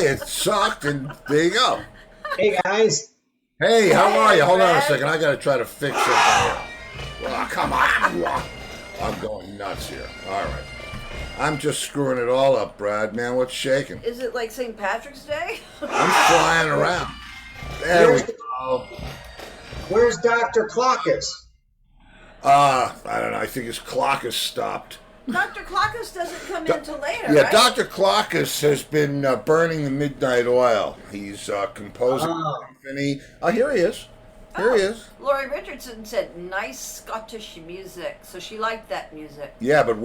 it sucked, and there you go. Hey guys. Hey, how are you? Hold on a Brad. second. I got to try to fix something here. Oh, come on. I'm going nuts here. All right. I'm just screwing it all up, Brad. Man, what's shaking? Is it like St. Patrick's Day? I'm flying around. There we go. Where's Dr. Clockus? I don't know. I think his clock has stopped. Dr. Clockus doesn't come in till later, Yeah, right? Dr. Clockus has been burning the midnight oil. He's composing symphony. Oh, here he is. Here he is. Laurie Richardson said, nice Scottish music. So she liked that music. Yeah, but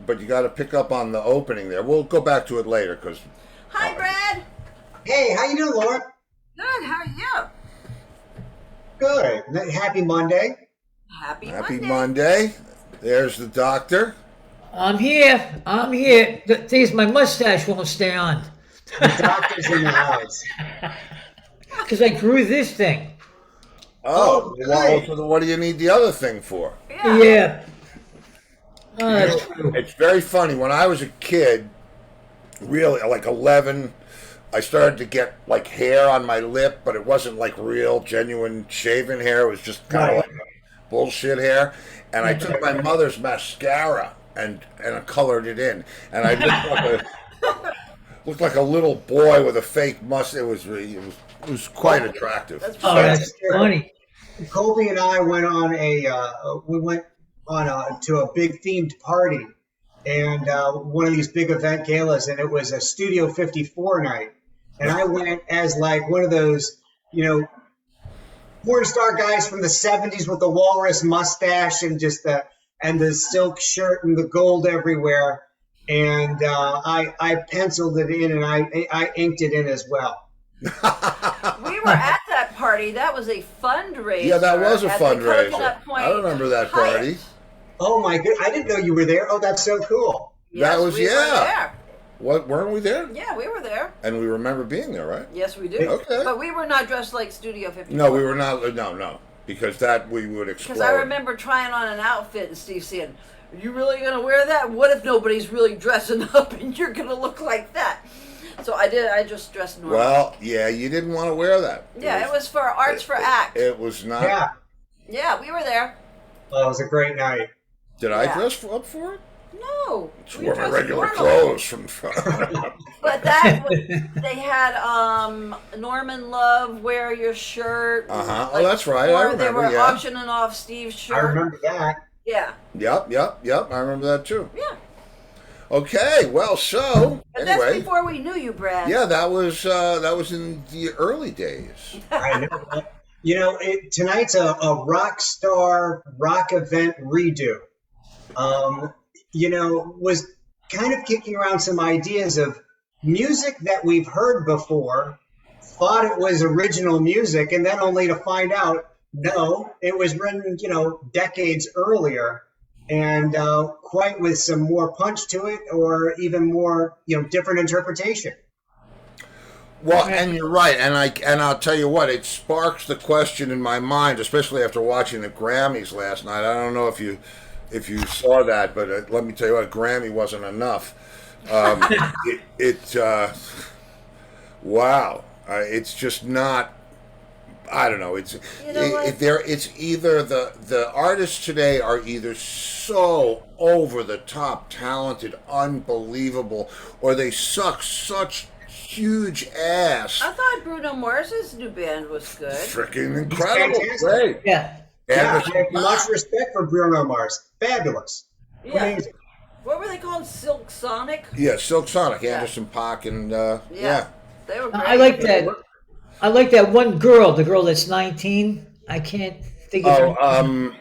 but you got to pick up on the opening there. We'll go back to it later because. Hi, Brad. Hey, how you doing, Laura? Good, how are you? Good. Happy Monday. Happy Monday. There's the doctor. I'm here. The thing is, my mustache won't stay on. The doctor's in the house. Because I grew this thing. Oh, good. so what do you need the other thing for? Yeah. Oh, that's true. It's very funny. When I was a kid, really, like 11, I started to get like hair on my lip, but it wasn't like real, genuine shaven hair. It was just kind of like bullshit hair. And I took my mother's mascara and I colored it in, and I looked like a little boy with a fake mustache. It was quite attractive. That's That's funny. Colby and I went on to a big themed party, and one of these big event galas, and it was a Studio 54 night, and I went as like one of those, porn star guys from the 70s with the walrus mustache and just the silk shirt and the gold everywhere, and I penciled it in and I inked it in as well. We were at that party. That was a fundraiser. Yeah, that was a at the fundraiser. Coconut Point I remember that party. Hyatt. Oh my god! I didn't know you were there. Oh, that's so cool. That was we were there. What, weren't we there? Yeah, we were there. And we remember being there, right? Yes, we do. Okay. But we were not dressed like Studio 54. No, we were not. No, because that we would explode. Because I remember trying on an outfit and Steve saying, "Are you really going to wear that? What if nobody's really dressing up and you're going to look like that?" So I did. I just dressed normal. Well, yeah, you didn't want to wear that. Yeah, it was for Arts for Act. It was not. Yeah. Yeah, we were there. Well, it was a great night. Did I dress up for it? No. It's we wore my dressed regular normally. clothes from. But that was, they had Norman Love wear your shirt. Uh-huh. Oh, that's right. I remember. They were Yeah. auctioning off Steve's shirt. I remember that. Yeah. Yep. I remember that too. Yeah. Okay. Well, so But anyway. that's before we knew you, Brad. Yeah, that was in the early days. I know. Tonight's a rock star rock event redo. Was kind of kicking around some ideas of music that we've heard before, thought it was original music, and then only to find out, no, it was written, decades earlier, and quite with some more punch to it, or even more, different interpretation. Well, and you're right, and I'll tell you what, it sparks the question in my mind, especially after watching the Grammys last night. I don't know if you saw that, but let me tell you what, Grammy wasn't enough. Wow, it's just not. I don't know. It's either the artists today are either so over the top talented, unbelievable, or they suck such huge ass. I thought Bruno Mars's new band was good. Freaking incredible! Great. Yeah. Yeah, I have much respect for Bruno Mars. Fabulous. Yeah. Amazing. What were they called? Silk Sonic? Yeah, Silk Sonic, Yeah. Anderson .Paak, and Yeah. They were great. I like that. I like that one girl, the girl that's 19. I can't think of her.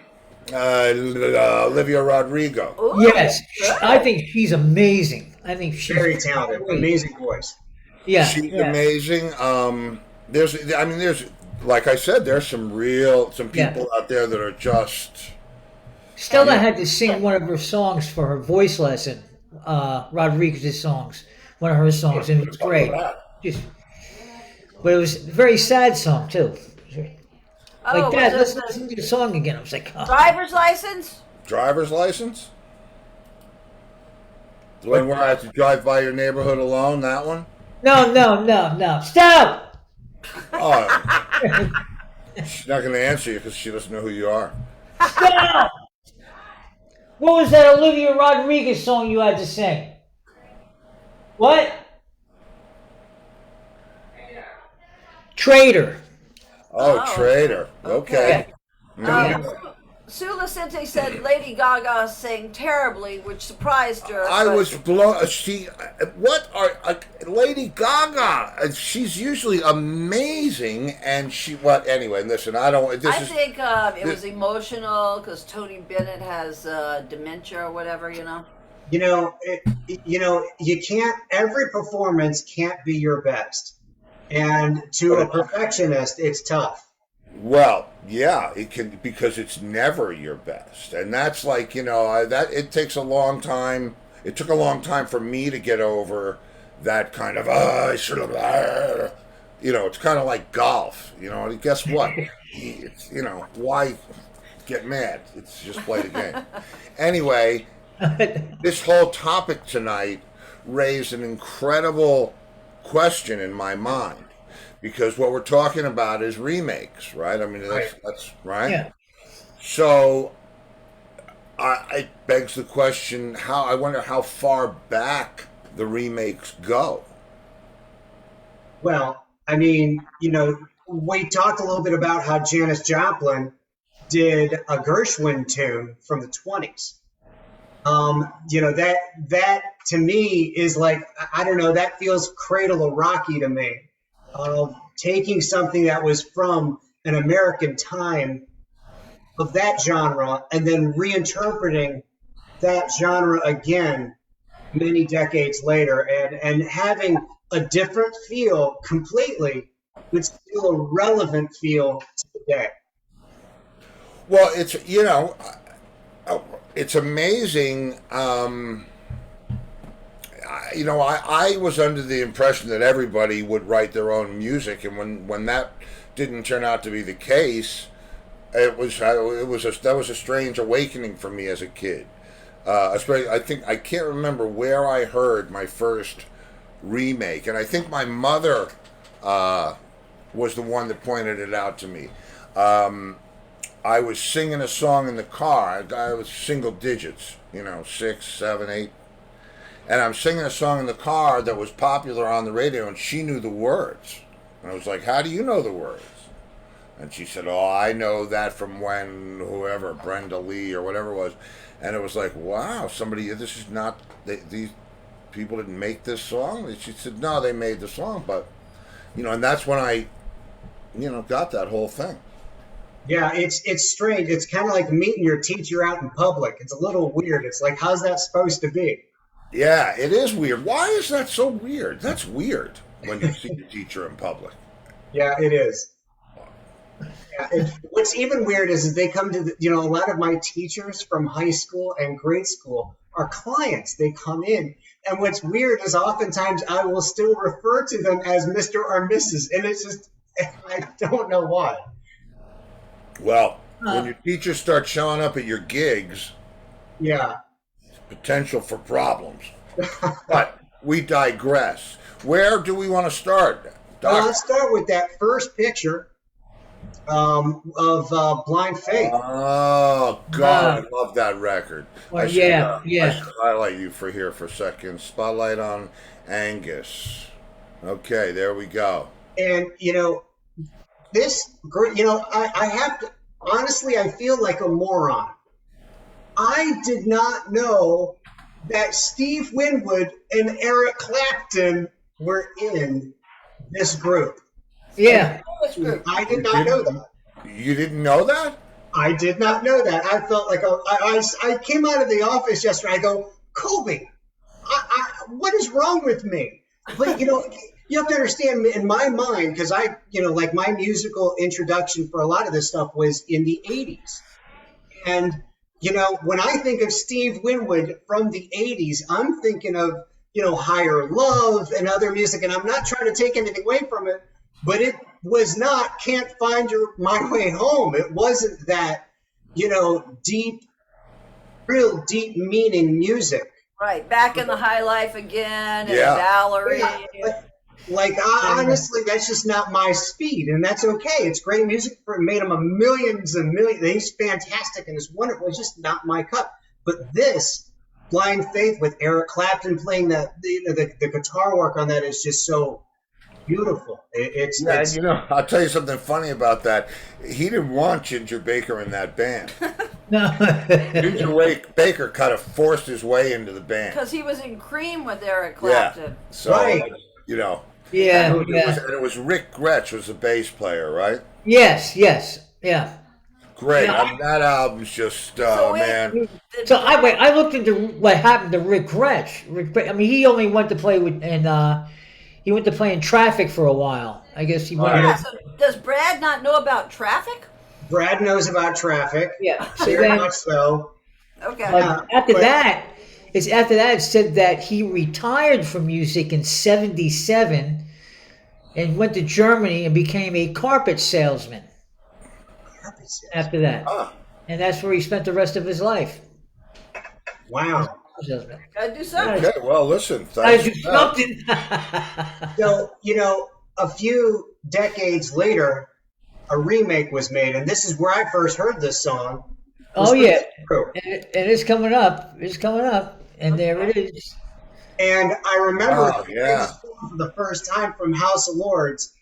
Olivia Rodrigo. Ooh, Yes, good. I think she's amazing. I think she's Very talented. great. Amazing voice. Yeah, She's amazing. There's like I said, there's some people out there that are just. Stella had to sing one of her songs for her voice lesson. Rodriguez's songs, one of her songs, and it was great. But it was a very sad song too. Like, Dad, let's listen to the song again. I was like, oh. Driver's license? Driver's license? The one where I have to drive by your neighborhood alone, that one? No. Stop! Oh, she's not going to answer you because she doesn't know who you are. Stop! What was that Olivia Rodriguez song you had to sing? What? Traitor. Oh, traitor. Okay. Yeah. Sue Lucente said Lady Gaga sang terribly, which surprised her. I but- was blown. Lady Gaga? She's usually amazing, and Anyway, listen. I don't. I think it was emotional because Tony Bennett has dementia or whatever, you know. You can't. Every performance can't be your best, and to a perfectionist, it's tough. Well, yeah, it can, because it's never your best, and that's like, that it takes a long time. It took a long time for me to get over that kind of I should have. It's kind of like golf. And guess what? Why get mad? It's just play the game. Anyway, this whole topic tonight raised an incredible question in my mind. Because what we're talking about is remakes, right? I mean, that's right. Yeah. So, it begs the question: I wonder how far back the remakes go. Well, I mean, we talked a little bit about how Janis Joplin did a Gershwin tune from the 20s. That to me is like, I don't know, that feels Cradle of Rocky to me. Taking something that was from an American time of that genre and then reinterpreting that genre again many decades later and having a different feel completely, but still a relevant feel to today. Well, it's amazing. I was under the impression that everybody would write their own music, and when that didn't turn out to be the case, that was a strange awakening for me as a kid. Especially, I can't remember where I heard my first remake, and I think my mother was the one that pointed it out to me. I was singing a song in the car. I was single digits, 6, 7, 8. And I'm singing a song in the car that was popular on the radio, and she knew the words. And I was like, how do you know the words? And she said, oh, I know that from when whoever, Brenda Lee or whatever it was. And it was like, wow, this is not, these people didn't make this song? And she said, no, they made the song. But, and that's when I, got that whole thing. Yeah, it's strange. It's kind of like meeting your teacher out in public. It's a little weird. It's like, how's that supposed to be? Yeah, it is weird. Why is that so weird? That's weird when you see your teacher in public. Yeah, it is. Yeah, what's even weird is they come to a lot of my teachers from high school and grade school are clients. They come in, and what's weird is oftentimes I will still refer to them as Mr. or Mrs. And it's just, I don't know why. Well, when your teachers start showing up at your gigs, yeah, potential for problems. But we digress. Where do we want to start? Well, let's start with that first picture of Blind Faith. Oh, God, I love that record. Well, I should highlight you for a second. Spotlight on Angus. Okay, there we go. And, this, I have to, honestly, I feel like a moron. I did not know that Steve Winwood and Eric Clapton were in this group. Yeah. I did not know that. You didn't know that? I did not know that. I felt like I came out of the office yesterday. I go, Colby, what is wrong with me? But, you have to understand, in my mind, because like my musical introduction for a lot of this stuff was in the 80s. And, when I think of Steve Winwood from the 80s, I'm thinking of, Higher Love and other music. And I'm not trying to take anything away from it, but it was not Can't Find My Way Home. It wasn't that, deep, real deep meaning music. Right, Back in the High Life Again, and Yeah. Valerie. Yeah, Like, honestly, that's just not my speed, and that's okay. It's great music. It made him a millions and millions. He's fantastic and it's wonderful. It's just not my cup. But this Blind Faith with Eric Clapton playing the guitar work on that is just so beautiful. It's you know, I'll tell you something funny about that. He didn't want Ginger Baker in that band. No. Ginger Baker kind of forced his way into the band. Because he was in Cream with Eric Clapton. Yeah. So, Right. you know. Yeah, And yeah. it was Rick Gretsch was the bass player, right? Yes, yeah. Great. Yeah. I mean, that album's just, So wait, man. So I looked into what happened to Rick Gretsch. I mean, he only went to play he went to play in Traffic for a while. I guess he went. Yeah, so does Brad not know about Traffic? Brad knows about Traffic. Yeah. So Very then, much so. Okay. but after that, it said that he retired from music in '77 and went to Germany and became a carpet salesman. After that, and that's where he spent the rest of his life. Wow. Gotta do something. Okay, well, listen. I Thanks do for that. something. So, a few decades later, a remake was made, and this is where I first heard this song. Oh yeah, True. and it's coming up. It's coming up, and there it is. And I remember Oh, hearing this song for the first time from House of Lords,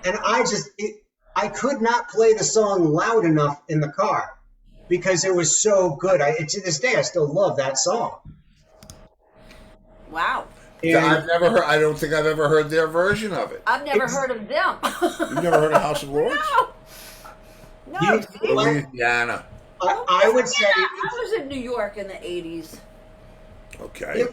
and I could not play the song loud enough in the car because it was so good. To this day, I still love that song. Wow. And I've never heard. I don't think I've ever heard their version of it. I've never heard of them. You've never heard of House of Lords? No. You- see? Louisiana. I would say, I was in New York in the 80s. Okay.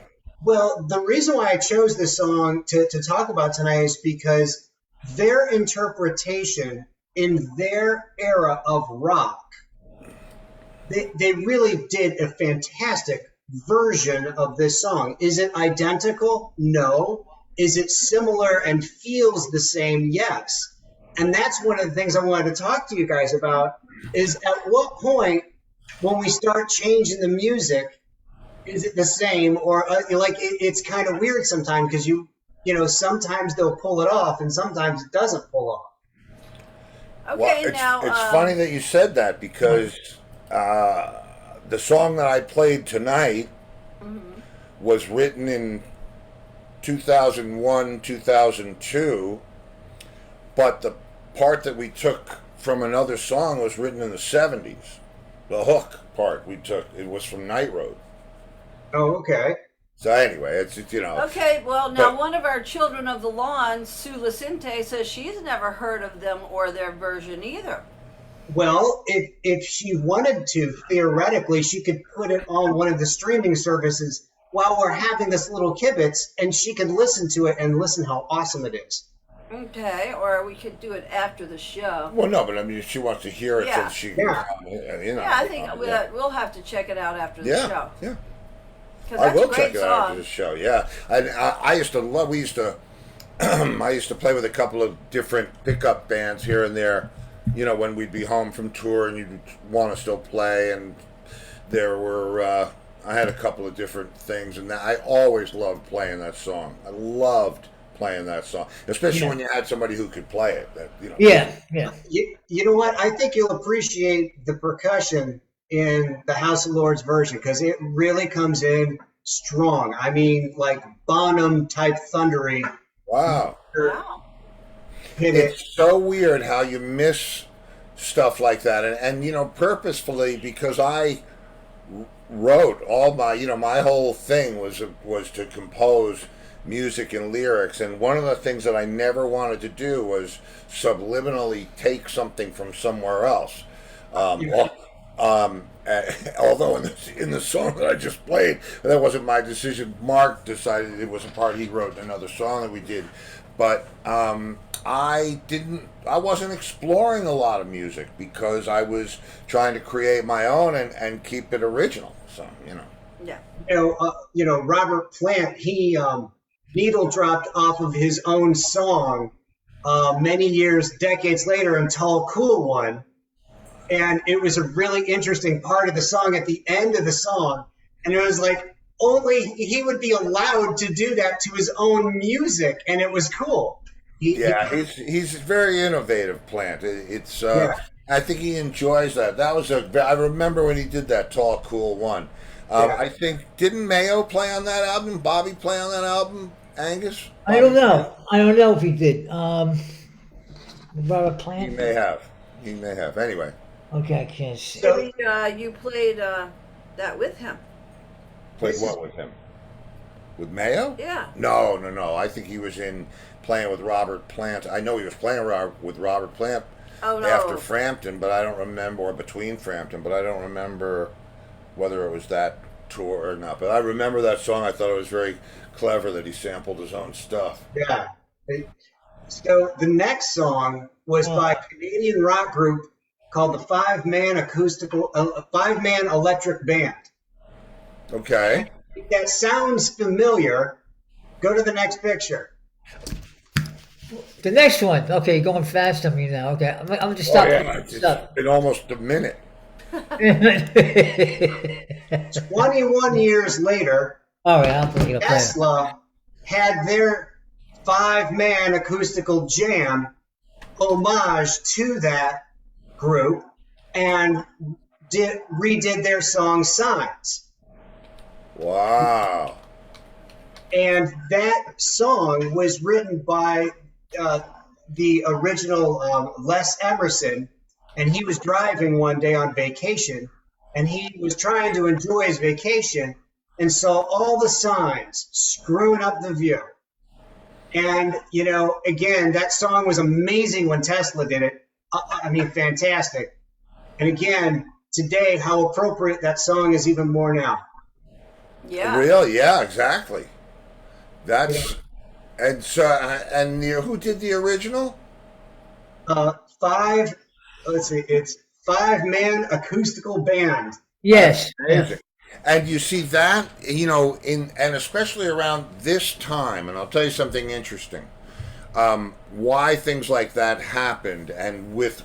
well, the reason why I chose this song to talk about tonight is because their interpretation in their era of rock, they really did a fantastic version of this song. Is it identical? No. Is it similar and feels the same? Yes. And that's one of the things I wanted to talk to you guys about is at what point when we start changing the music, is it the same or it's kind of weird sometimes because sometimes they'll pull it off and sometimes it doesn't pull off. Okay, Well, now. it's funny that you said that because the song that I played tonight was written in 2001, 2002, but the part that we took from another song was written in the 70s. The hook part it was from Night Road. Oh, okay. So anyway, it's Okay, well, now But- one of our children of the lawn, Sue Lacinte, says she's never heard of them or their version either. Well, if she wanted to, theoretically, she could put it on one of the streaming services while we're having this little kibitz, and she could listen to it and listen how awesome it is. Okay, or we could do it after the show. Well, no, but I mean, if she wants to hear it, Yeah. so she Yeah. Yeah, I think we'll have to check it out after the yeah, show. yeah. 'Cause I that's a will great check it out after song. the show. Yeah, I used to love. We used to. I used to play with a couple of different pickup bands here and there. When we'd be home from tour and you'd want to still play, and there were. I had a couple of different things, and I always loved playing that song. I loved playing that song, especially when you had somebody who could play it. Yeah. You know what? I think you'll appreciate the percussion in the House of Lords version because it really comes in strong. I mean, like Bonham type thundery. Wow. Wow. Hit it. It's so weird how you miss stuff like that, and purposefully because I wrote all my whole thing was to compose music and lyrics, and one of the things that I never wanted to do was subliminally take something from somewhere else. Although in the song that I just played, that wasn't my decision. Mark decided it was a part he wrote in another song that we did, but I wasn't exploring a lot of music because I was trying to create my own and keep it original. So Yeah. Robert Plant, he needle dropped off of his own song many years, decades later, in Tall Cool One. And it was a really interesting part of the song at the end of the song. And it was like, only he would be allowed to do that to his own music, and it was cool. Yeah, he's very innovative, Plant. It's Yeah. I think he enjoys that. That was I remember when he did that Tall Cool One. Yeah. I think didn't Mayo play on that album? Bobby play on that album? Angus? I don't know. I don't know if he did. Robert He Plant. may have. He may have. Anyway, Okay, I can't see. So- Maybe you played that with him. played what with him? With Mayo? Yeah. No. I think he was in playing with Robert Plant. I know he was playing with Robert Plant Oh no. after Frampton, but I don't remember, or between Frampton, but I don't remember whether it was that tour or not. But I remember that song. I thought it was very clever that he sampled his own stuff. Yeah. So the next song was by a Canadian rock group called the Five Man Electric Band. Okay. If that sounds familiar, go to the next picture. The next one. Okay, going fast on me now. Okay, I'm just stop. It's been almost a minute. 21 years later, All right, I'm thinking of playing. Tesla had their five-man acoustical jam homage to that group and redid their song Signs. Wow. And that song was written by the original Les Emerson, and he was driving one day on vacation, and he was trying to enjoy his vacation and saw all the signs screwing up the view. And, you know, again, that song was amazing when Tesla did it. I mean, fantastic. And again, today, how appropriate that song is even more now. Yeah. Real? Yeah, exactly. That's and so who did the original? It's five-man acoustical band. Yes. Amazing. And you see that, you know, and especially around this time, and I'll tell you something interesting. Why things like that happened, and with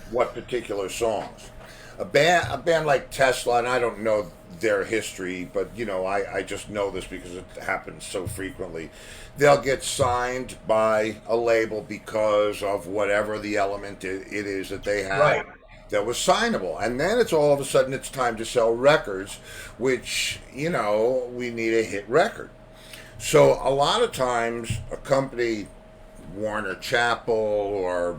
what particular songs. A band like Tesla, and I don't know their history, but you know, I just know this because it happens so frequently. They'll get signed by a label because of whatever the element it is that they have. Right. That was signable, and then it's all of a sudden it's time to sell records, which, you know, we need a hit record. So a lot of times a company, Warner Chappell, or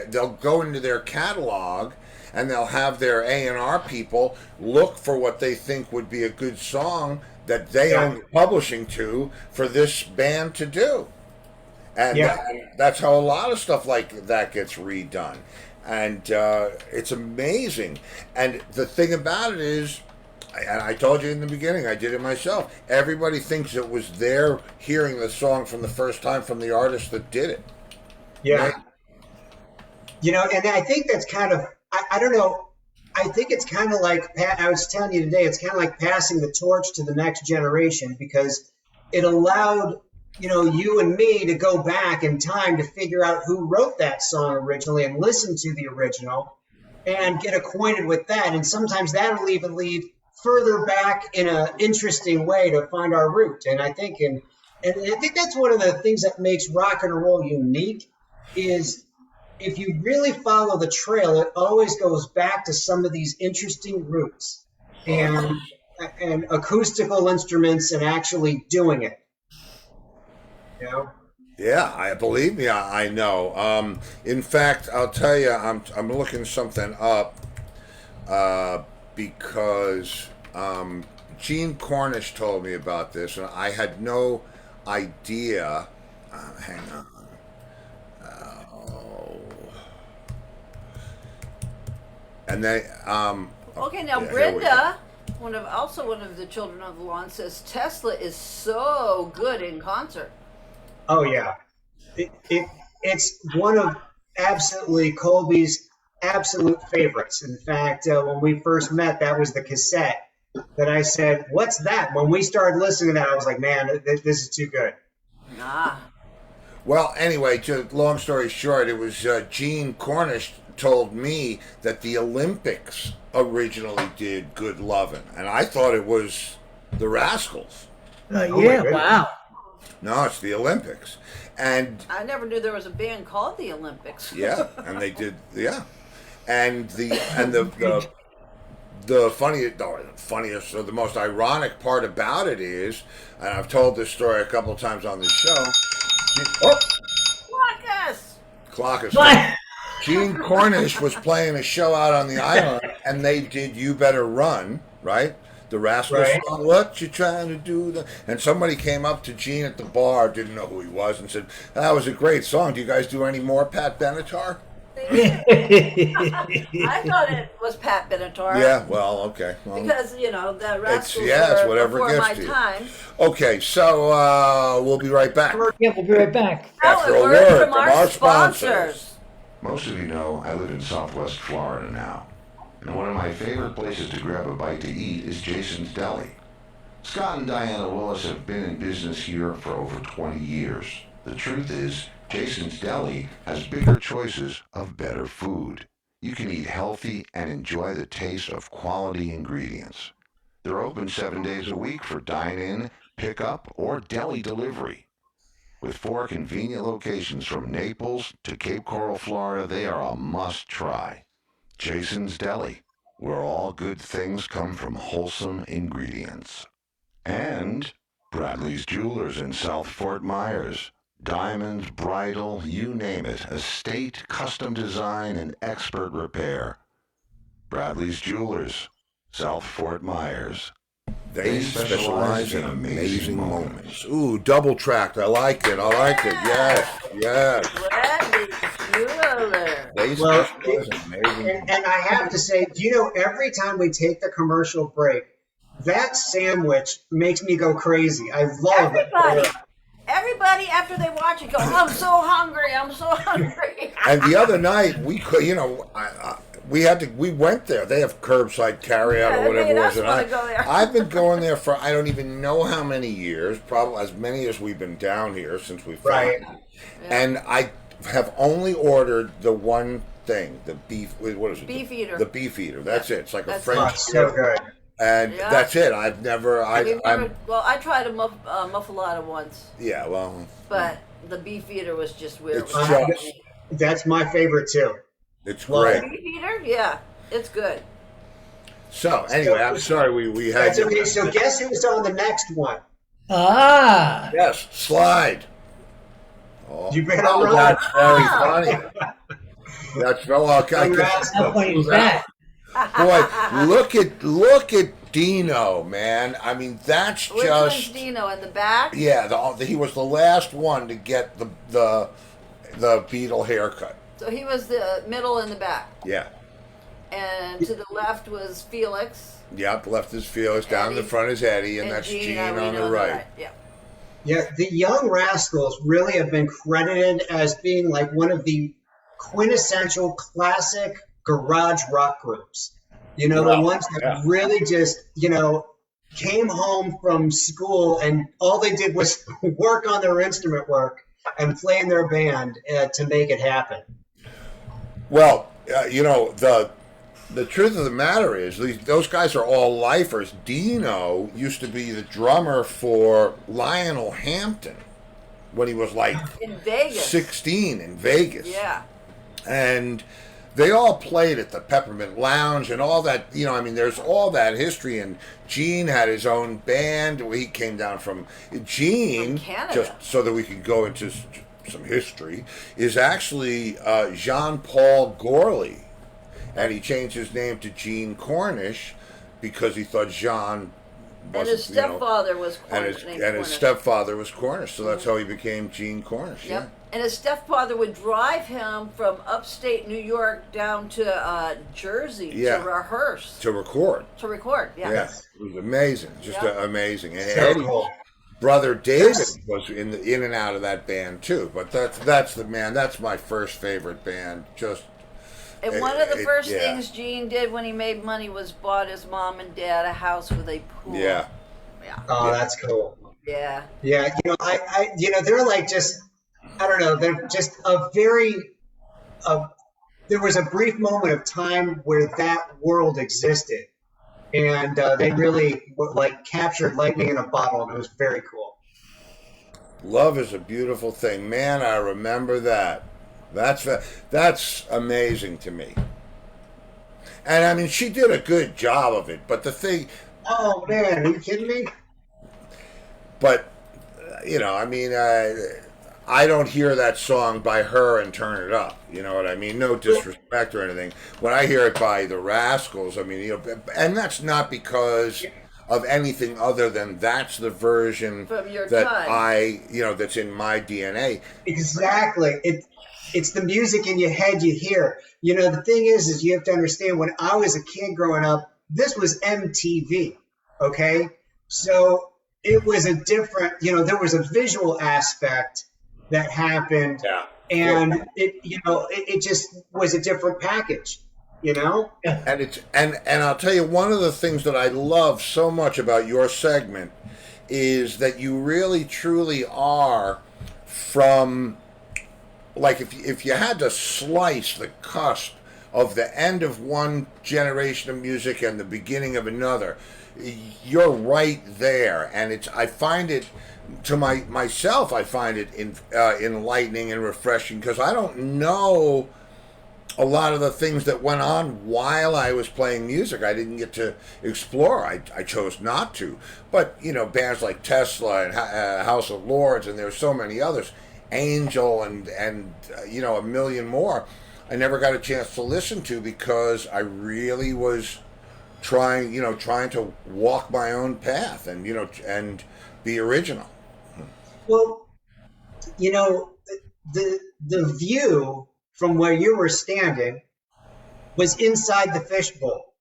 they'll go into their catalog and they'll have their A&R people look for what they think would be a good song that they own the publishing to for this band to do. And that's how a lot of stuff like that gets redone. And it's amazing. And the thing about it is, and I told you in the beginning, I did it myself, everybody thinks it was their hearing the song from the first time from the artist that did it. Yeah. Right? You know, and I think that's kind of, I don't know, I think it's kind of like, I was telling you today, it's kind of like passing the torch to the next generation, because it allowed, you know, you and me to go back in time to figure out who wrote that song originally and listen to the original and get acquainted with that. And sometimes that'll even lead further back in an interesting way to find our root. And I think, and I think that's one of the things that makes rock and roll unique is if you really follow the trail, it always goes back to some of these interesting roots and acoustical instruments and actually doing it. You know? Yeah, I believe me, I know. In fact, I'll tell you, I'm looking something up because Gene Cornish told me about this, and I had no idea. Hang on. And then, Okay, now yeah, here we Brenda, one of the children of the lawn, says Tesla is so good in concert. Oh yeah, it's one of absolutely Colby's absolute favorites. In fact, when we first met, that was the cassette that I said, "What's that?" When we started listening to that, I was like, "Man, this is too good." Ah. well, anyway, long story short, it was Gene Cornish told me that the Olympics originally did Good Lovin', and I thought it was The Rascals. my Yeah, goodness. wow. No, it's the Olympics. And I never knew there was a band called the Olympics. yeah, and they did, yeah. And the funniest or the most ironic part about it is, and I've told this story a couple of times on the show. Oh, Marcus! clock is. What? Gene Cornish was playing a show out on the island, and they did "You Better Run," right? The Rascals Right. song, "What You Trying to Do?" And somebody came up to Gene at the bar, didn't know who he was, and said, "That was a great song. Do you guys do any more Pat Benatar?" I thought it was Pat Benatar. Yeah, well, okay. Well, Because, the Rascals it's were whatever before gets my to you. time. okay, so we'll be right back. Yeah, we'll be right back. After Now, a word from our sponsors. Most of you know I live in Southwest Florida now, and one of my favorite places to grab a bite to eat is Jason's Deli. Scott and Diana Willis have been in business here for over 20 years. The truth is, Jason's Deli has bigger choices of better food. You can eat healthy and enjoy the taste of quality ingredients. They're open 7 days a week for dine-in, pick-up, or deli delivery. With 4 convenient locations from Naples to Cape Coral, Florida, they are a must-try. Jason's Deli, where all good things come from wholesome ingredients. And Bradley's Jewelers in South Fort Myers. Diamonds, bridal, you name it. Estate, custom design, and expert repair. Bradley's Jewelers, South Fort Myers. They specialize in amazing moments. Ooh, double tracked. I like it. Yes, yes. Bradley Jeweler. They Well, specialize in amazing And I have to say, every time we take the commercial break, that sandwich makes me go crazy. I love Everybody, after they watch it, go, I'm so hungry. I'm so hungry. And the other night we could, we went there. They have curbside carryout Yeah, or whatever they it made was. us And wanna go there. I've been going there for I don't even know how many years, probably as many as we've been down here since we found Right. it. And I have only ordered the one thing, the beef. What is it? Beef eater. The beef eater. That's it. It's like a That's French. Oh, it's so good. And Yeah. that's it. I've never. Well, I tried a muffalata once, Yeah. Well, but the beef eater was just weird. It's Uh, just. That's my favorite too. It's Well, great. Beef eater? Yeah, it's good. So anyway, I'm sorry we had. That's okay. So guess who's on the next one? Ah, Yes, slide. Oh, You better run. that's very funny. That's well, Congrats. how funny is that? Boy, look at Dino, man. I mean, that's Which one's just Dino in the back? yeah. He was the last one to get the Beatle haircut. So he was the middle in the back, Yeah. and to the left was Felix. Yep. Left is Felix, down in the Eddie. front is Eddie, and that's Gene on the right. Yeah. Yeah, the Young Rascals really have been credited as being like one of the quintessential classic garage rock groups. The Wow, ones that yeah. really just, came home from school and all they did was work on their instrument work and play in their band to make it happen. Well, the truth of the matter is those guys are all lifers. Dino used to be the drummer for Lionel Hampton when he was like In Vegas. 16 in Vegas. Yeah. And they all played at the Peppermint Lounge and all that. There's all that history. And Gene had his own band. He came down from Gene, From Canada. just so that we could go into some history, is actually Jean-Paul Gorley. And he changed his name to Gene Cornish because he thought Jean And wasn't, his stepfather was and Cornish. his stepfather was Cornish, so that's how he became Gene Cornish. Yep. And his stepfather would drive him from upstate New York down to Jersey Yeah. to rehearse, To record. Yeah. Yeah, it was amazing, just Yeah. amazing. And So Eddie's cool. brother David was in and out of that band too. But that's the man. That's my first favorite band. Just And one of the first yeah. things Gene did when he made money was bought his mom and dad a house with a pool. yeah, Yeah. Oh, that's cool. Yeah. Yeah, they're like just, I don't know, they're just a very, there was a brief moment of time where that world existed. and they really like captured lightning in a bottle, and it was very cool. Love is a beautiful thing, man. I remember that. That's amazing to me. And I mean, she did a good job of it. But the thing, Oh man, are you kidding me? but I mean, I don't hear that song by her and turn it up. You know what I mean? No disrespect or anything. When I hear it by the Rascals, I mean, and that's not because of anything other than that's the version From your that time. that's in my DNA. Exactly. It's the music in your head you hear. The thing is you have to understand, when I was a kid growing up, this was MTV. Okay. So it was a different, there was a visual aspect that happened, Yeah. and it just was a different package, And it's and I'll tell you, one of the things that I love so much about your segment is that you really truly are from, like, if you had to slice the cusp of the end of one generation of music and the beginning of another, you're right there. And I find it, to myself, I find it enlightening and refreshing, because I don't know a lot of the things that went on while I was playing music. I didn't get to explore. I chose not to. But bands like Tesla and House of Lords, and there's so many others, Angel, and a million more, I never got a chance to listen to, because I really was trying to walk my own path, and be original. Well, the view from where you were standing was inside the fishbowl.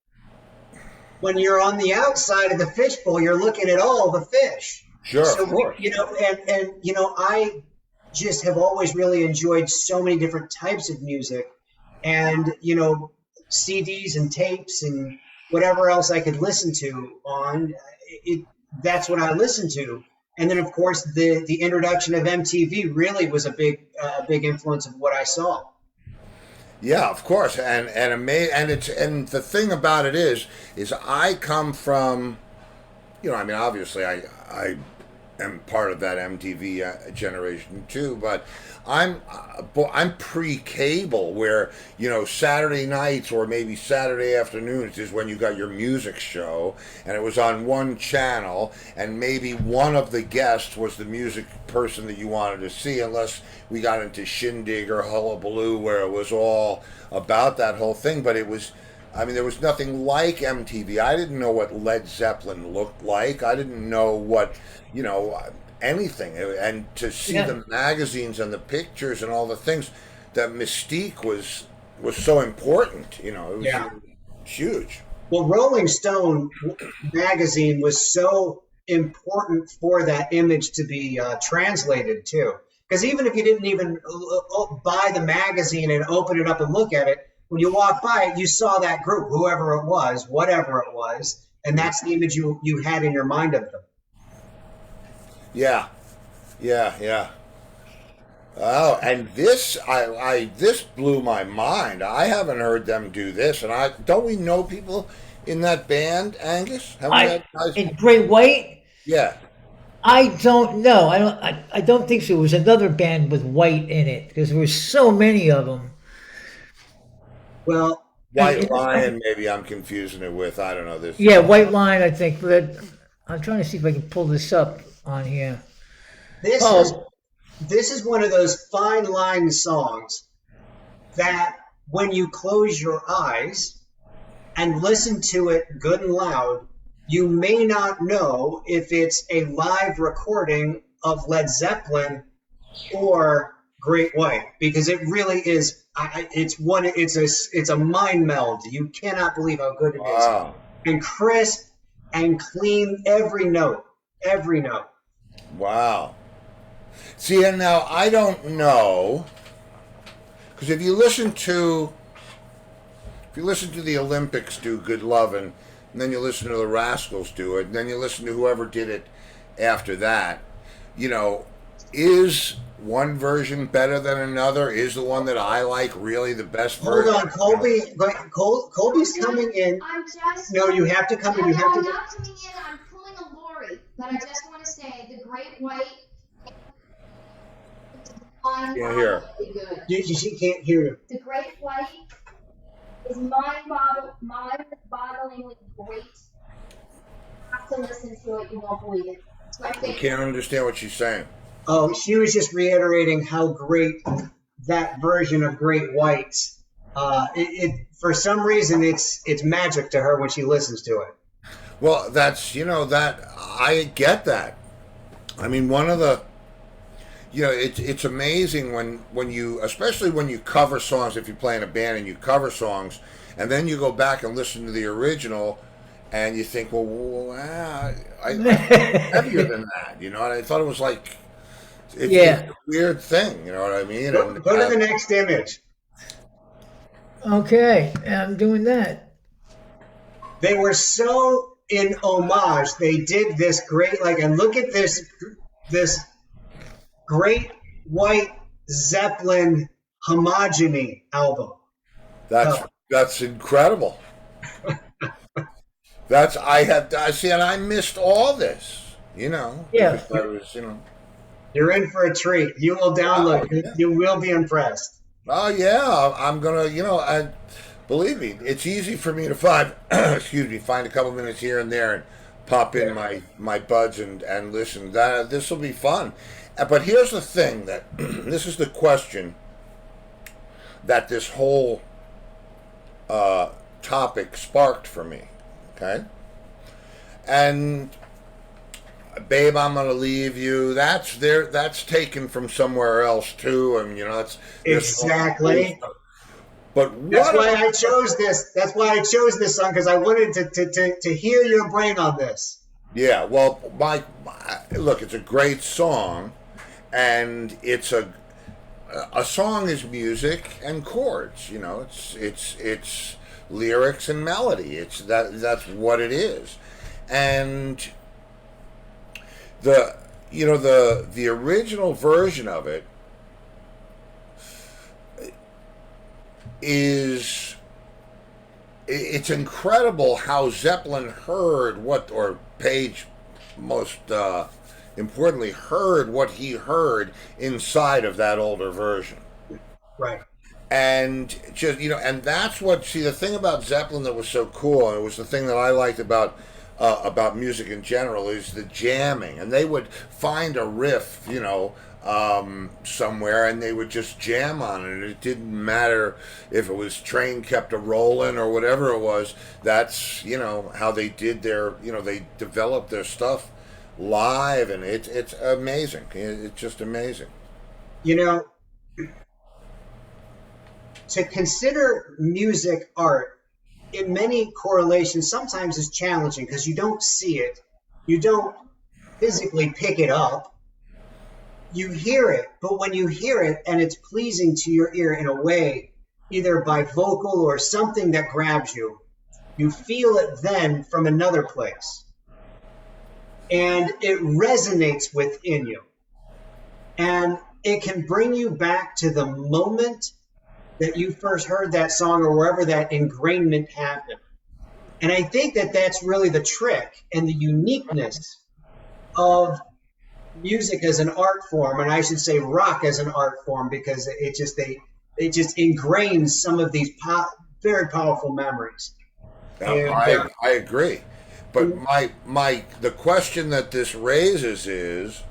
When you're on the outside of the fishbowl, you're looking at all the fish. Sure, So of course. I just have always really enjoyed so many different types of music, and CDs and tapes and whatever else I could listen to on it. That's what I listened to. And then, of course, the introduction of MTV really was a big influence of what I saw. Yeah, of course, and the thing about it is I come from, I mean, obviously I am part of that MTV generation too, but I'm pre-cable, where Saturday nights or maybe Saturday afternoons is when you got your music show, and it was on one channel, and maybe one of the guests was the music person that you wanted to see, unless we got into Shindig or Hullabaloo, where it was all about that whole thing. But there was nothing like MTV. I didn't know what Led Zeppelin looked like. I didn't know what, anything. And to see the magazines and the pictures and all the things, that mystique was so important. It was huge. Well, Rolling Stone magazine was so important for that image to be translated too. Because even if you didn't even buy the magazine and open it up and look at it, when you walk by it, you saw that group, whoever it was, whatever it was, and that's the image you had in your mind of them. Yeah. Oh, and this this blew my mind. I haven't heard them do this, and don't we know people in that band, Angus? Have we had guys? In Great White, Yeah. I don't know. I don't think so. It was another band with White in it, because there were so many of them. Well, White Lion, maybe I'm confusing it with. I don't know this. Yeah, White Line, I think. But I'm trying to see if I can pull this up on here. This is one of those fine line songs that when you close your eyes and listen to it good and loud, you may not know if it's a live recording of Led Zeppelin or Great White, because it really is. It's a mind meld. You cannot believe how good it is. Wow. And crisp and clean, every note. Wow. See, and now I don't know, because if you listen to the Olympics do Good Lovin', and then you listen to the Rascals do it, and then you listen to whoever did it after that, is one version better than another? Is the one that I like really the best Hold version? on, Colby's coming in. I'm just. No, you have to come in. You have I'm to. not coming in. I'm pulling a lorry. But I just want to say the Great White. Can't hear. Good. She can't hear you. The Great White is mind-bogglingly great. You have to listen to it. You won't believe it. It's my I favorite. can't understand what she's saying. Oh, she was just reiterating how great that version of Great Whites. For some reason, it's magic to her when she listens to it. Well, that's, that I get that. I mean, one of the, it's amazing when you, especially when you cover songs, if you play in a band and you cover songs, and then you go back and listen to the original, and you think, well, I'm heavier than that, and I thought it was like, it's a weird thing, you know what I mean? Go to the next image. Okay, I'm doing that. They were so in homage. They did this great, and look at this Great White Zeppelin homogeny album. That's incredible. And I missed all this, Yeah. because I was, You're in for a treat. You will download it. Yeah. You will be impressed. Oh yeah, I'm gonna, I believe me, it's easy for me to find, find a couple minutes here and there and pop in my buds and listen. This will be fun. But here's the thing that this is the question that this whole topic sparked for me. Okay, and babe, I'm gonna leave you. That's taken from somewhere else too, and that's exactly. But that's why I chose this. That's why I chose this song, because I wanted to hear your brain on this. Yeah, well, look, it's a great song, and it's a song is music and chords. It's lyrics and melody. That's what it is, and the original version of it is, it's incredible how Zeppelin heard or Page most importantly heard what he heard inside of that older version. Right. And just, and that's the thing about Zeppelin that was so cool, and it was the thing that I liked about music in general, is the jamming. And they would find a riff, somewhere, and they would just jam on it. And it didn't matter if it was Train Kept a Rollin' or whatever it was. That's, how they did they developed their stuff live, and it's amazing. It's just amazing. To consider music art in many correlations sometimes is challenging, because you don't see it. You don't physically pick it up. You hear it, but when you hear it and it's pleasing to your ear in a way, either by vocal or something that grabs you, you feel it then from another place. And it resonates within you. And it can bring you back to the moment that you first heard that song, or wherever that ingrainment happened. And I think that that's really the trick and the uniqueness of music as an art form, and I should say rock as an art form, because it just ingrains some of these very powerful memories. I agree, but the question that this raises is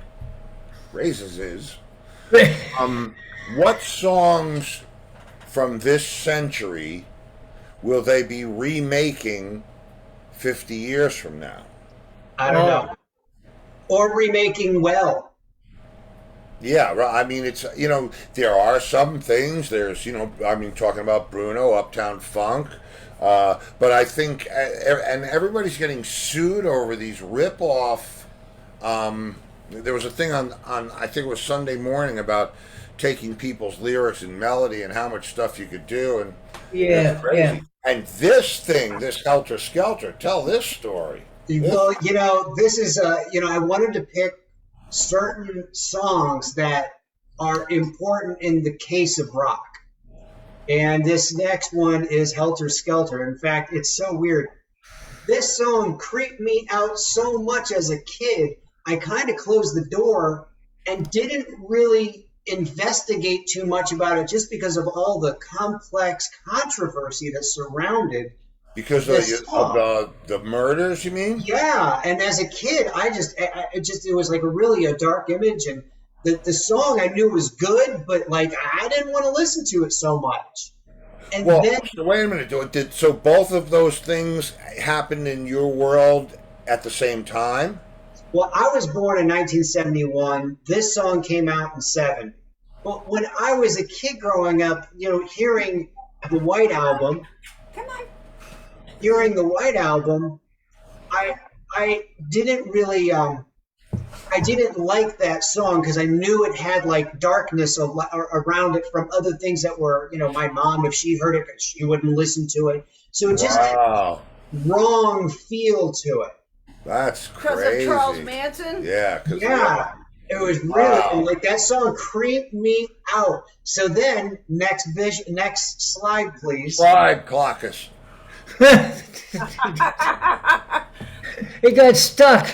what songs from this century will they be remaking 50 years from now? I don't know. Or remaking well. Yeah, I mean, it's, there are some things, there's, talking about Bruno, Uptown Funk, but I think, and everybody's getting sued over these rip-off, there was a thing on I think it was Sunday Morning, about taking people's lyrics and melody and how much stuff you could do, and yeah. And this Helter Skelter, tell this story. Well, this is, I wanted to pick certain songs that are important in the case of rock. And this next one is Helter Skelter. In fact, it's so weird. This song creeped me out so much as a kid, I kind of closed the door and didn't really investigate too much about it just because of all the complex controversy that surrounded Because this song. of the murders, you mean? Yeah, and as a kid, it was like a dark image, and the song I knew was good, but like I didn't want to listen to it so much. And Well, then so wait a minute. So both of those things happened in your world at the same time? Well, I was born in 1971. This song came out in '70. But when I was a kid growing up, hearing the White Album, I didn't really, I didn't like that song because I knew it had like darkness around it from other things that were, my mom, if she heard it, she wouldn't listen to it. So it just had Wow, wrong feel to it. that's Because crazy. of Charles Manson? Yeah, because Yeah, it was really like that song creeped me out. So then, next slide, please. Pride Caucus. It got stuck.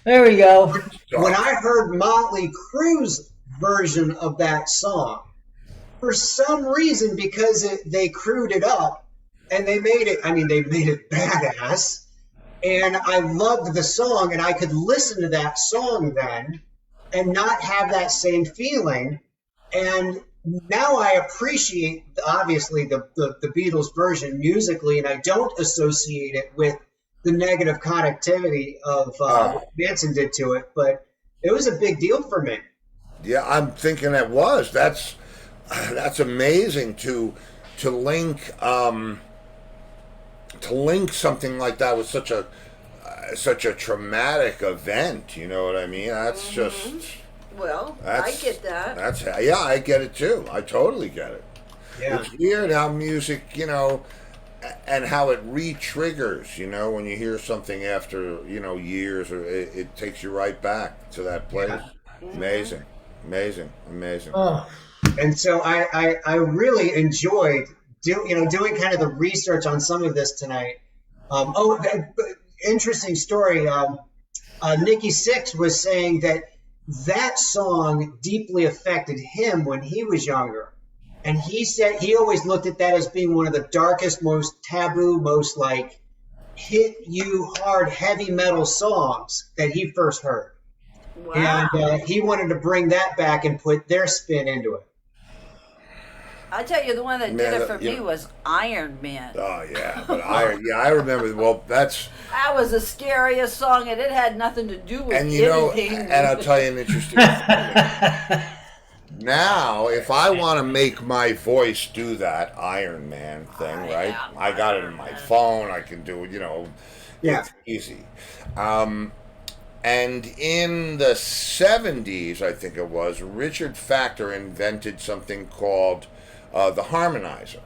There we go. When I heard Motley Crue's version of that song, for some reason, because they crewed it up and they made it badass. And I loved the song, and I could listen to that song then and not have that same feeling. And now I appreciate, obviously, the Beatles version musically, and I don't associate it with the negative connectivity of what Manson did to it. But it was a big deal for me. Yeah, I'm thinking it was. That's amazing to link something like that with such a traumatic event. You know what I mean? That's just. Well, I get that. Yeah, I get it too. I totally get it. Yeah. It's weird how music, and how it re-triggers, when you hear something after, years, or it takes you right back to that place. Yeah. Amazing. Oh, And so I really enjoyed doing kind of the research on some of this tonight. Interesting story. Nikki Sixx was saying that song deeply affected him when he was younger. And he said he always looked at that as being one of the darkest, most taboo, most like hit you hard heavy metal songs that he first heard. Wow. And he wanted to bring that back and put their spin into it. I tell you, the one that did Man, it for me was Iron Man. Oh yeah, but I remember. Well, that's That was the scariest song, and it had nothing to do with and anything. and I'll tell you an interesting thing. Now, if I want to make my voice do that Iron Man thing, right? I got it in my phone. I can do it. Yeah. It's easy. And in the 70s, I think it was, Richard Factor invented something called the harmonizer.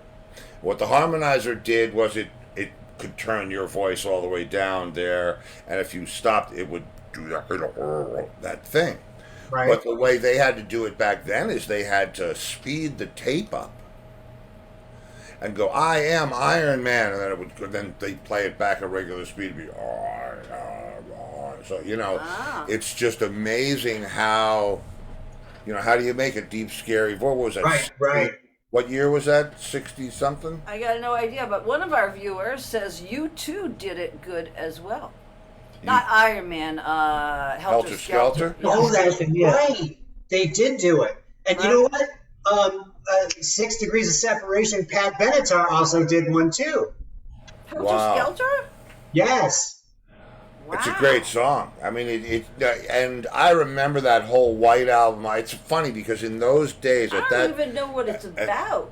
What the harmonizer did was it could turn your voice all the way down there, and if you stopped, it would do that thing. Right. But the way they had to do it back then is they had to speed the tape up and go, "I am Iron Man," and then they play it back at regular speed. It'd be, so it's just amazing how, how do you make a deep, scary voice? What was that? Right. What year was that? 60 something? I got no idea, but one of our viewers says you too did it good as well. Not Iron Man, Helter Skelter. Oh, that's Yeah. right. They did do it. And you know what? 6 Degrees of Separation, Pat Benatar also did one too. Helter Wow. Skelter? Yes. Wow. It's a great song. I mean, and I remember that whole White Album. It's funny because in those days, I don't even know what it's about.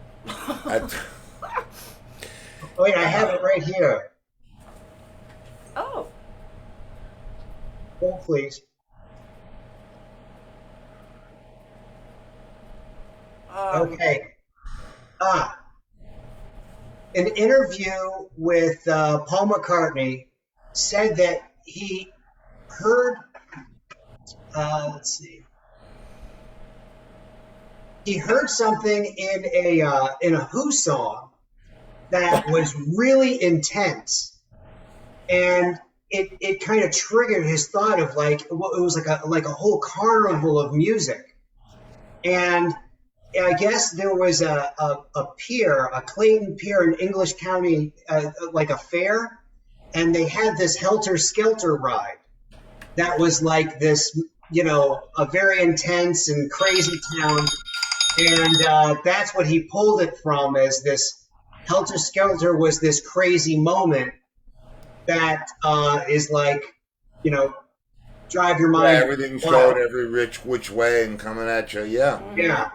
Wait, I have it right here. Oh. Oh, please. Okay. An interview with Paul McCartney said that he heard, let's see. he heard something in a Who song that was really intense, and it kind of triggered his thought of like it was like a whole carnival of music. And I guess there was a pier, a Clayton Pier in English County, like a fair, and they had this Helter Skelter ride that was like this, a very intense and crazy town. And that's what he pulled it from, as this Helter Skelter was this crazy moment that is like, drive your mind. Yeah, everything's going every which way and coming at you. Yeah. Yeah.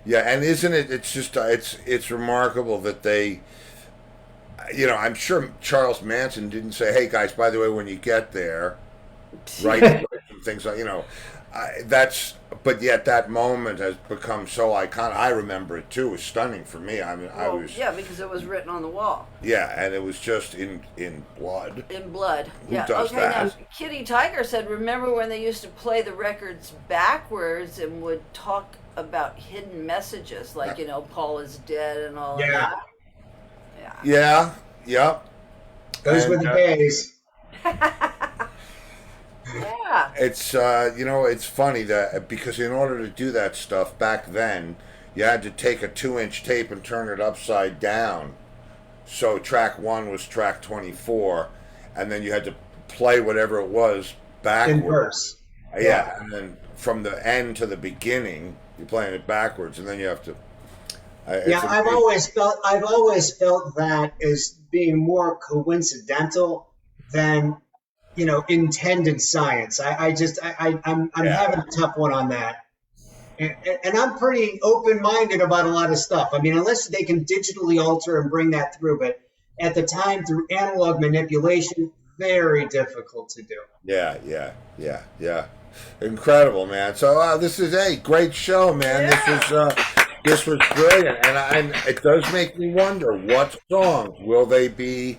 Yeah, and isn't it? It's just it's remarkable that they, I'm sure Charles Manson didn't say, "Hey guys, by the way, when you get there, write some things." But yet that moment has become so iconic. I remember it too. It was stunning for me. I mean, because it was written on the wall. Yeah, and it was just in blood. In blood. Who does that? Now Kitty Tiger said, "Remember when they used to play the records backwards and would talk about hidden messages, like Paul is dead and all of that." Yeah. Yep. Those were the days. Yeah. It's it's funny that because in order to do that stuff back then, you had to take a 2-inch tape and turn it upside down. So track 1 was track 24, and then you had to play whatever it was backwards. In verse. Yeah, and then from the end to the beginning, you're playing it backwards, and then you have to. I've always felt that as being more coincidental than intended science. I'm having a tough one on that, and I'm pretty open-minded about a lot of stuff. I mean, unless they can digitally alter and bring that through, but at the time through analog manipulation, very difficult to do. Yeah. Incredible, man. So this is a great show, man. Yeah. This was brilliant, and it does make me wonder what songs will they be,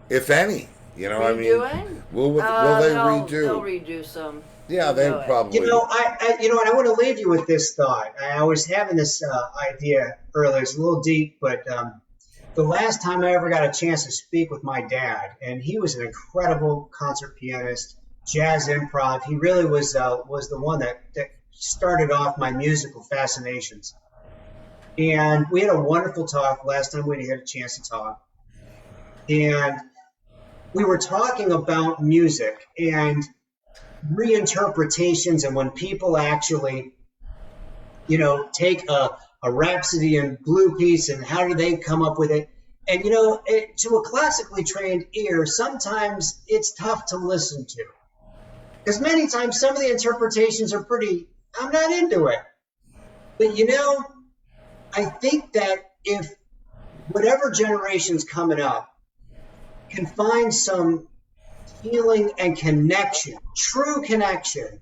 if any. Redoing? Will they redo? They'll redo some. Yeah, they probably. And I want to leave you with this thought. I was having this idea earlier. It's a little deep, but the last time I ever got a chance to speak with my dad, and he was an incredible concert pianist, jazz improv. He really was the one that started off my musical fascinations. And we had a wonderful talk last time we had a chance to talk. And we were talking about music and reinterpretations, and when people actually, take a Rhapsody and Blue piece and how do they come up with it. And, to a classically trained ear, sometimes it's tough to listen to. Because many times some of the interpretations are I'm not into it. But, I think that if whatever generation's coming up can find some healing and connection, true connection,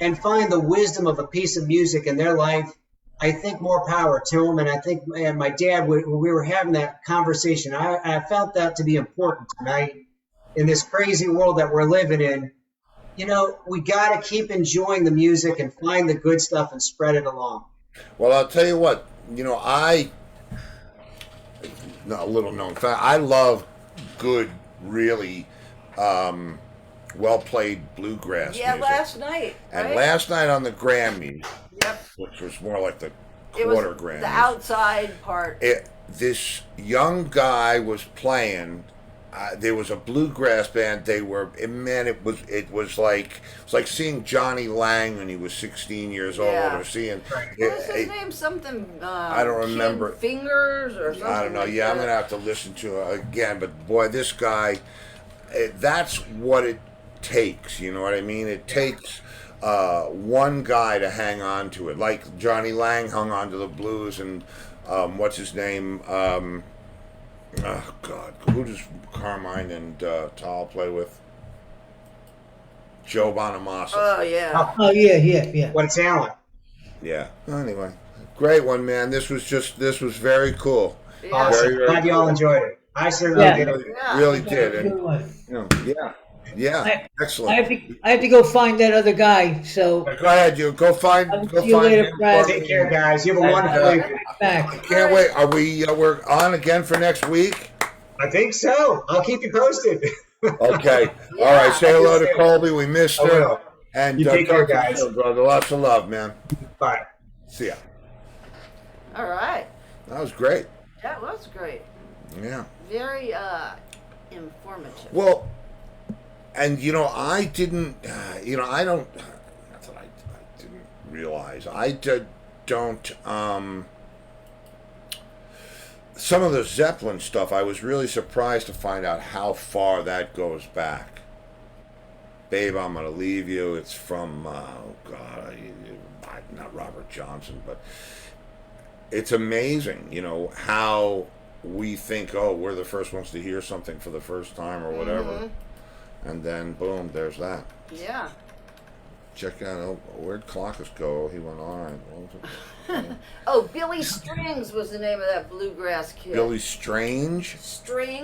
and find the wisdom of a piece of music in their life, I think more power to them. And I think, my dad, when we were having that conversation, I felt that to be important tonight in this crazy world that we're living in. We got to keep enjoying the music and find the good stuff and spread it along. Well, I'll tell you what, a little known fact, I love good, really well-played bluegrass music. Last night, right? And last night on the Grammys, Yep. which was more like the It was quarter Grammys. the outside part. This young guy was playing. There was a bluegrass band. It was like seeing Johnny Lang when he was 16 years old, or seeing. What is his name? Something. I don't remember. Fingers or something. I don't know. Like Yeah, that. I'm gonna have to listen to it again. But boy, this guy. That's what it takes. You know what I mean? It takes one guy to hang on to it, like Johnny Lang hung on to the blues, and what's his name? Oh God, who does Carmine and Tal play with? Joe Bonamassa. Oh yeah. Oh yeah. What a talent. Yeah. Anyway, great one, man. This was very cool. Yeah. Awesome. Very Glad you all enjoyed it. I certainly did. Really Yeah. did. Good And, one. yeah. Yeah, excellent. I have to go find that other guy. So Go ahead, you go find. I'll Go see you find later, him. Brad. Take care, guys. You have a wonderful evening. back. Can't wait. Are we? We're on again for next week. I think so. I'll keep you posted. Okay. All right. Say hello to Colby. We missed I her. will. And You take care, talk to you guys. soon, brother. Lots of love, man. Bye. See ya. All right. That was great. That was great. Yeah. Very informative. Well, and I didn't. I don't. Not that I didn't realize. Don't. Some of the Zeppelin stuff, I was really surprised to find out how far that goes back. Babe, I'm gonna leave you. It's from not Robert Johnson, but it's amazing, how we think, oh, we're the first ones to hear something for the first time or whatever, and then boom, there's that. Yeah. Check out where'd Clockus go? He went all right. Oh, Billy Strings was the name of that bluegrass kid. Billy Strange. Strings.